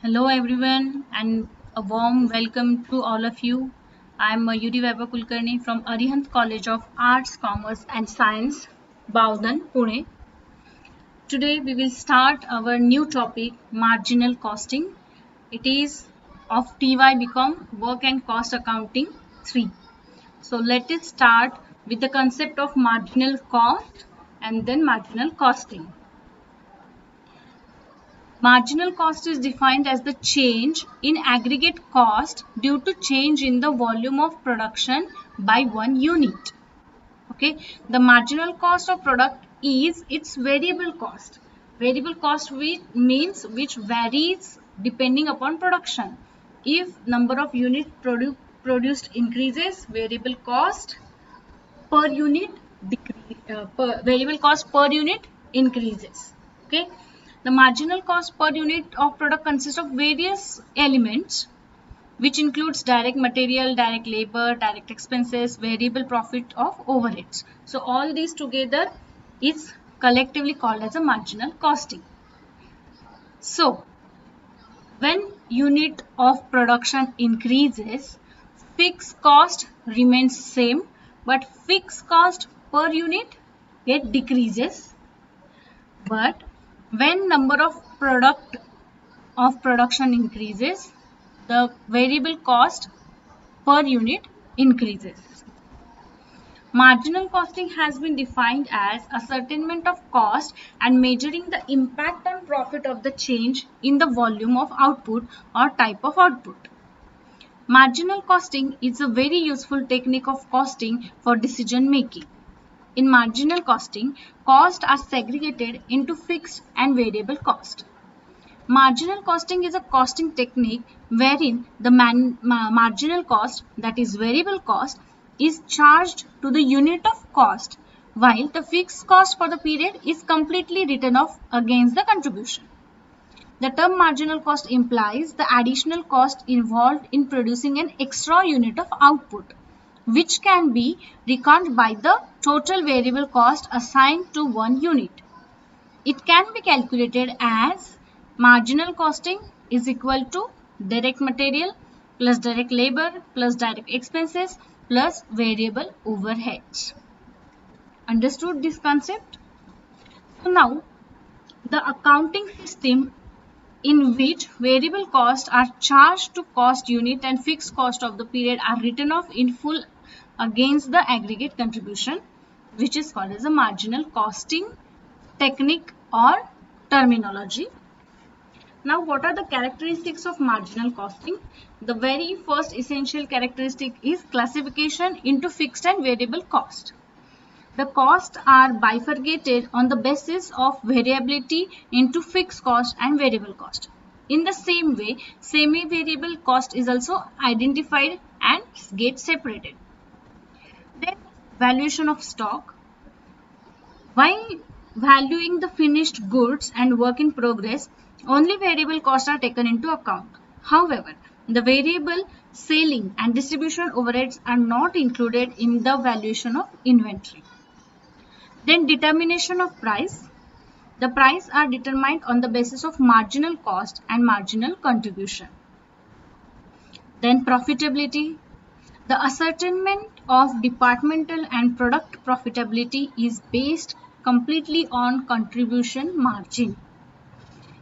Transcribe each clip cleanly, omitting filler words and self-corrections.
Hello everyone and a warm welcome to all of you. I'm Mayuri Vaibhav Kulkarni from Arihant College of Arts, Commerce and Science, Baudan, Pune. Today we will start our new topic, marginal costing. It is of TY become Work and Cost Accounting 3. So let us start with the concept of marginal cost and then marginal costing. Marginal cost is defined as the change in aggregate cost due to change in the volume of production by one unit. Okay, the marginal cost of product is its variable cost. Variable cost means which varies depending upon production. If number of units produced increases, variable cost per unit variable cost per unit increases. Okay, the marginal cost per unit of product consists of various elements which includes direct material, direct labor, direct expenses, variable profit of overheads. So all these together is collectively called as a marginal costing. So when unit of production increases, fixed cost remains same, but fixed cost per unit it decreases. But when number of production increases, the variable cost per unit increases. Marginal costing has been defined as ascertainment of cost and measuring the impact on profit of the change in the volume of output or type of output. Marginal costing is a very useful technique of costing for decision making. In marginal costing, costs are segregated into fixed and variable cost. Marginal costing is a costing technique wherein the marginal cost, that is variable cost, is charged to the unit of cost, while the fixed cost for the period is completely written off against the contribution. The term marginal cost implies the additional cost involved in producing an extra unit of output, which can be reckoned by the total variable cost assigned to one unit. It can be calculated as marginal costing is equal to direct material plus direct labor plus direct expenses plus variable overheads. Understood this concept? So now the accounting system in which variable costs are charged to cost unit and fixed cost of the period are written off in full against the aggregate contribution, which is called as a marginal costing technique or terminology. Now, what are the characteristics of marginal costing? The very first essential characteristic is classification into fixed and variable cost. The costs are bifurcated on the basis of variability into fixed cost and variable cost. In the same way, semi-variable cost is also identified and gets separated. Then, valuation of stock. While valuing the finished goods and work in progress, only variable costs are taken into account. However, the variable selling and distribution overheads are not included in the valuation of inventory. Then determination of price. The price are determined on the basis of marginal cost and marginal contribution. Then profitability. The ascertainment of departmental and product profitability is based completely on contribution margin.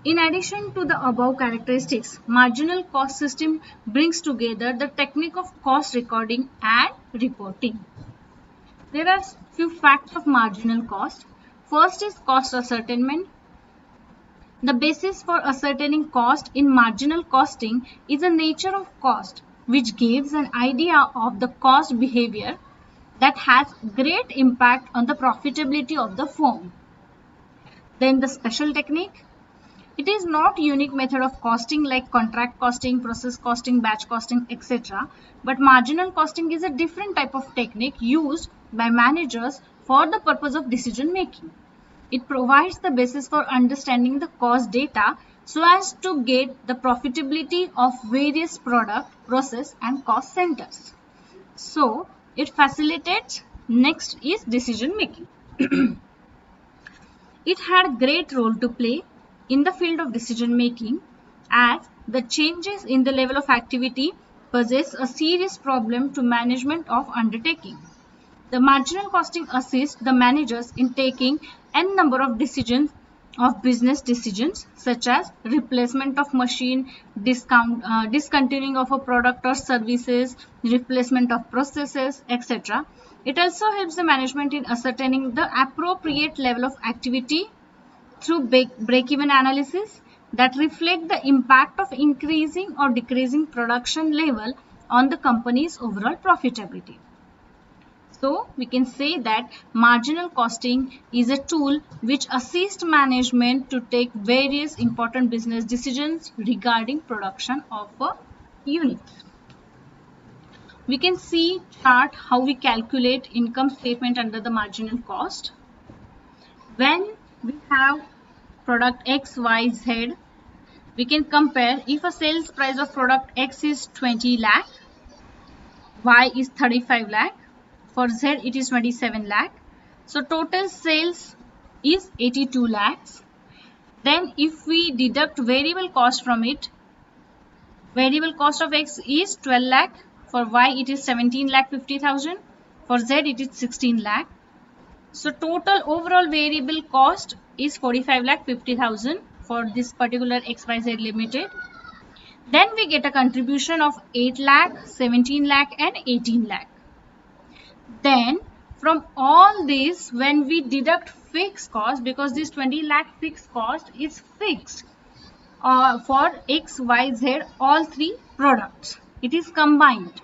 In addition to the above characteristics, marginal cost system brings together the technique of cost recording and reporting. There are few facts of marginal cost. First is cost ascertainment. The basis for ascertaining cost in marginal costing is the nature of cost, which gives an idea of the cost behavior that has great impact on the profitability of the firm. Then the special technique. It is not unique method of costing like contract costing, process costing, batch costing, etc. But marginal costing is a different type of technique used by managers for the purpose of decision making. It provides the basis for understanding the cost data so as to get the profitability of various product, process and cost centers. So, it facilitates. Next is decision making. It had great role to play in the field of decision making as the changes in the level of activity poses a serious problem to management of undertaking. The marginal costing assists the managers in taking n number of business decisions such as replacement of machine, discontinuing of a product or services, replacement of processes, etc. It also helps the management in ascertaining the appropriate level of activity through break-even analysis that reflect the impact of increasing or decreasing production level on the company's overall profitability. So we can say that marginal costing is a tool which assists management to take various important business decisions regarding production of a unit. We can see chart how we calculate income statement under the marginal cost. When we have product X, Y, Z, we can compare if a sales price of product X is 20 lakh, Y is 35 lakh, for Z it is 27 lakh. So total sales is 82 lakhs. Then if we deduct variable cost from it, variable cost of X is 12 lakh, for Y it is 17 lakh 50,000, for Z it is 16 lakh. So total overall variable cost is 45 lakh 50,000 for this particular XYZ Limited. Then we get a contribution of 8 lakh, 17 lakh and 18 lakh. Then from all this, when we deduct fixed cost, because this 20 lakh fixed cost is fixed for X, Y, Z, all three products. It is combined.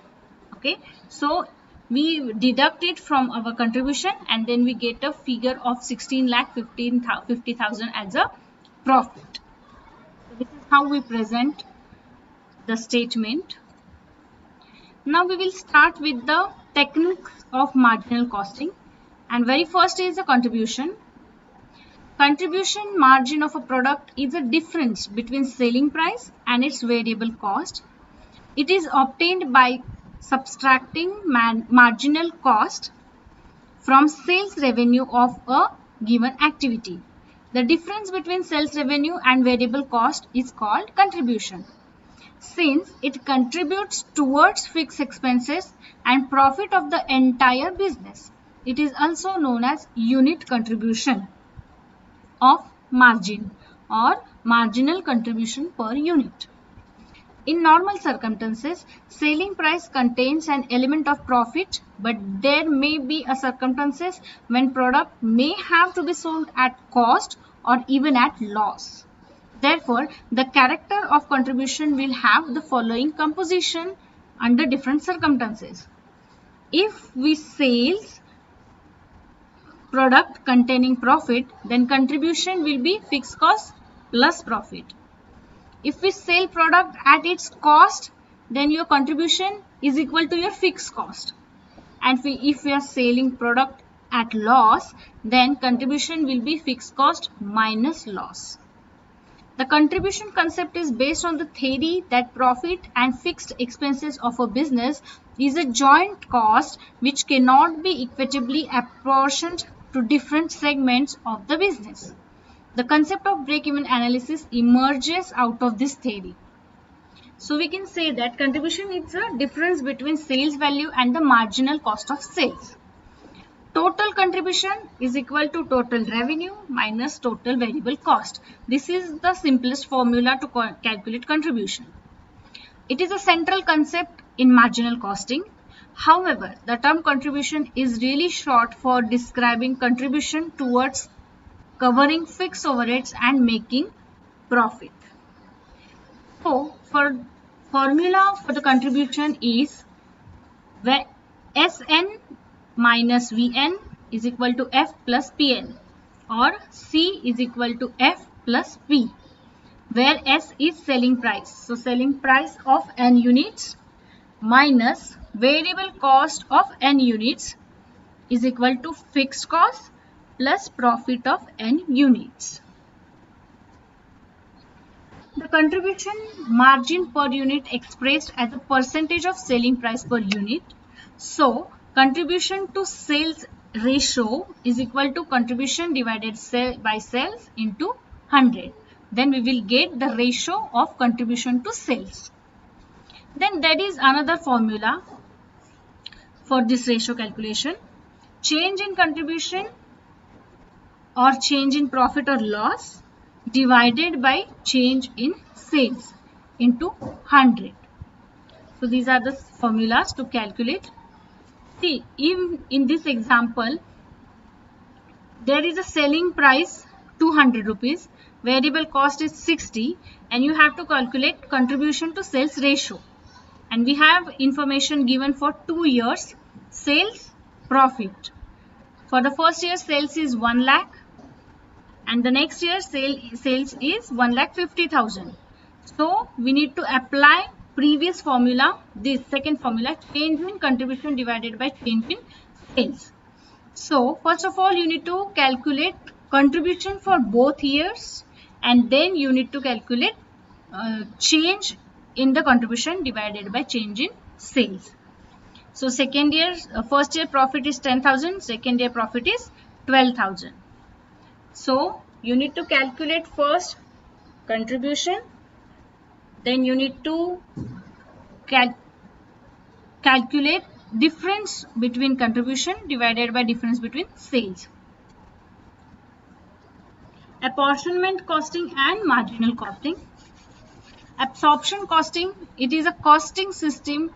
Okay, so we deduct it from our contribution and then we get a figure of 16 lakh 50,000 as a profit. So this is how we present the statement. Now we will start with the techniques of marginal costing, and very first is the contribution. Contribution margin of a product is a difference between selling price and its variable cost. It is obtained by subtracting marginal cost from sales revenue of a given activity. The difference between sales revenue and variable cost is called contribution. Since it contributes towards fixed expenses and profit of the entire business, it is also known as unit contribution of margin or marginal contribution per unit. In normal circumstances, selling price contains an element of profit, but there may be a circumstances when product may have to be sold at cost or even at loss. Therefore, the character of contribution will have the following composition under different circumstances. If we sell product containing profit, then contribution will be fixed cost plus profit. If we sell product at its cost, then your contribution is equal to your fixed cost. And if we are selling product at loss, then contribution will be fixed cost minus loss. The contribution concept is based on the theory that profit and fixed expenses of a business is a joint cost which cannot be equitably apportioned to different segments of the business. The concept of break-even analysis emerges out of this theory. So we can say that contribution is a difference between sales value and the marginal cost of sales. Total contribution is equal to total revenue minus total variable cost. This is the simplest formula to calculate contribution. It is a central concept in marginal costing. However, the term contribution is really short for describing contribution towards covering fixed overheads and making profit. So, for formula for the contribution is where Sn minus Vn is equal to F plus Pn, or C is equal to F plus P, where S is selling price. So selling price of n units minus variable cost of n units is equal to fixed cost plus profit of n units. The contribution margin per unit expressed as a percentage of selling price per unit. So contribution to sales ratio is equal to contribution divided by sales into 100. then we will get the ratio of contribution to sales. Then there is another formula for this ratio calculation. Change in contribution or change in profit or loss divided by change in sales into 100. So these are the formulas to calculate. See, even in this example, there is a selling price 200 rupees, variable cost is 60, and you have to calculate contribution to sales ratio. And we have information given for 2 years, sales, profit. For the first year, sales is 1 lakh, and the next year sales is 1,50,000. So we need to apply previous formula, this second formula, change in contribution divided by change in sales. So first of all, you need to calculate contribution for both years, and then you need to calculate change in the contribution divided by change in sales. So first year profit is 10,000, second year profit is 12,000. So you need to calculate first contribution, then you need to calculate difference between contribution divided by difference between sales. Apportionment costing and marginal costing. Absorption costing, it is a costing system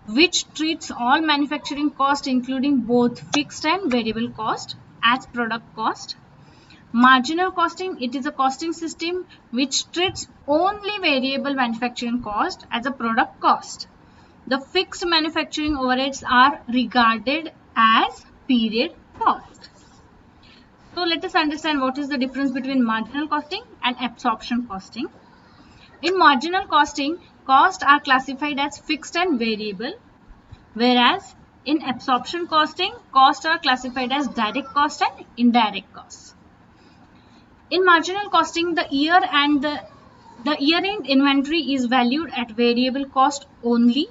which treats all manufacturing cost including both fixed and variable cost as product cost. Marginal costing, it is a costing system which treats only variable manufacturing cost as a product cost. The fixed manufacturing overheads are regarded as period cost. So let us understand what is the difference between marginal costing and absorption costing. In marginal costing, costs are classified as fixed and variable, whereas in absorption costing, costs are classified as direct cost and indirect costs. In marginal costing, the year-end inventory is valued at variable cost only,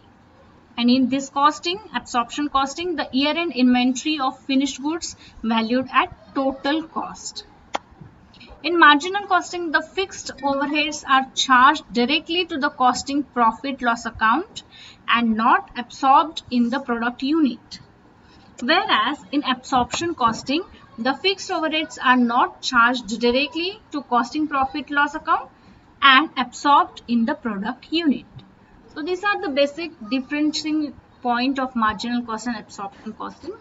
and in this costing, absorption costing, the year-end inventory of finished goods valued at total cost. In marginal costing, the fixed overheads are charged directly to the costing profit loss account and not absorbed in the product unit. Whereas in absorption costing, the fixed overheads are not charged directly to costing profit loss account and absorbed in the product unit. So these are the basic differentiating point of marginal cost and absorption costing.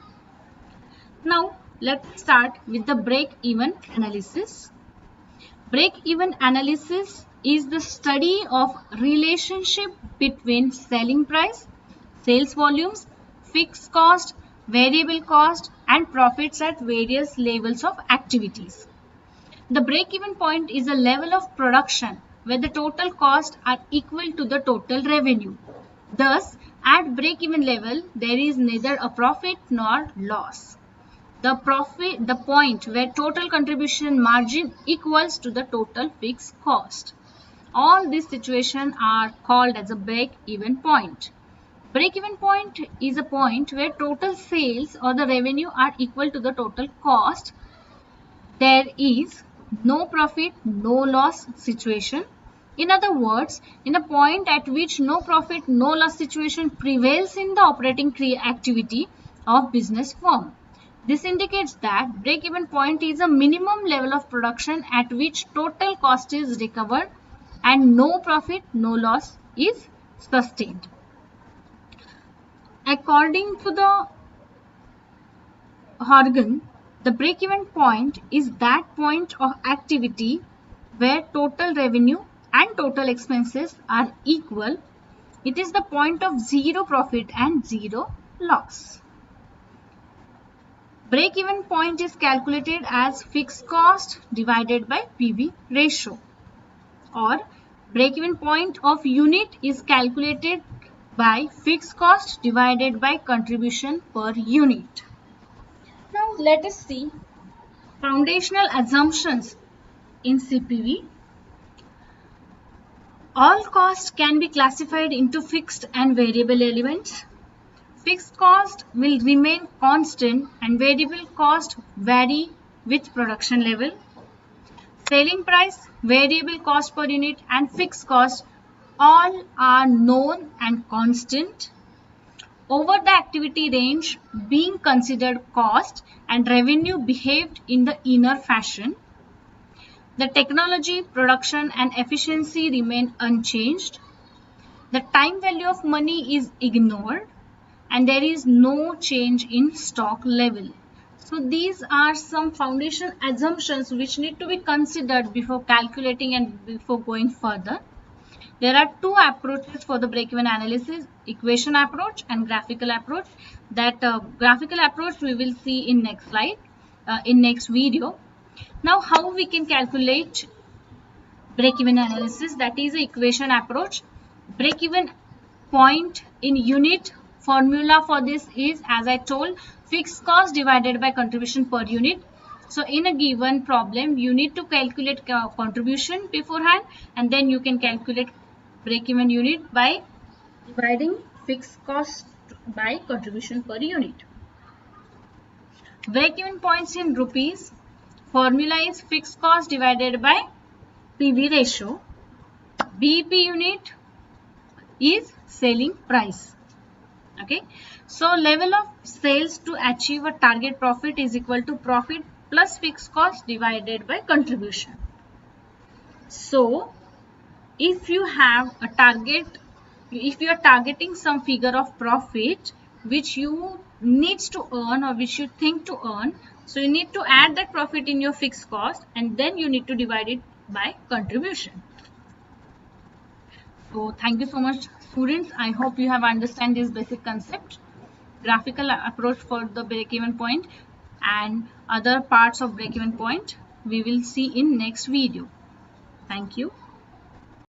Now let's start with the break-even analysis. Break-even analysis is the study of relationship between selling price, sales volumes, fixed cost, variable cost, and profits at various levels of activities. The break-even point is a level of production where the total costs are equal to the total revenue. Thus, at break-even level, there is neither a profit nor loss. The point where total contribution margin equals to the total fixed cost. All these situations are called as a break-even point. Break-even point is a point where total sales or the revenue are equal to the total cost. There is no profit, no loss situation. In other words, in a point at which no profit, no loss situation prevails in the operating activity of business firm. This indicates that break-even point is a minimum level of production at which total cost is recovered and no profit, no loss is sustained. According to the Horgan, the break-even point is that point of activity where total revenue and total expenses are equal. It is the point of zero profit and zero loss. Break-even point is calculated as fixed cost divided by PV ratio, or break-even point of unit is calculated by fixed cost divided by contribution per unit. Now let us see foundational assumptions in CPV. All costs can be classified into fixed and variable elements. Fixed cost will remain constant and variable cost vary with production level. selling price, variable cost per unit and fixed cost all are known and constant. Over the activity range being considered cost and revenue behaved in the inner fashion. The technology, production and efficiency remain unchanged. The time value of money is ignored and there is no change in stock level. So these are some foundation assumptions which need to be considered before calculating and before going further. There are two approaches for the break-even analysis, equation approach and graphical approach. That graphical approach we will see in next slide, in next video. Now how we can calculate break-even analysis, that is the equation approach. Break-even point in unit, formula for this is, as I told, fixed cost divided by contribution per unit. So in a given problem you need to calculate contribution beforehand and then you can calculate break-even unit by dividing fixed cost by contribution per unit. Break-even points in rupees, formula is fixed cost divided by PV ratio. BEP unit is selling price. Okay, so level of sales to achieve a target profit is equal to profit plus fixed cost divided by contribution. So if you have a target, if you are targeting some figure of profit which you needs to earn or which you think to earn, so you need to add that profit in your fixed cost and then you need to divide it by contribution. So thank you so much students. I hope you have understand this basic concept, graphical approach for the break-even point and other parts of break-even point we will see in next video. Thank you.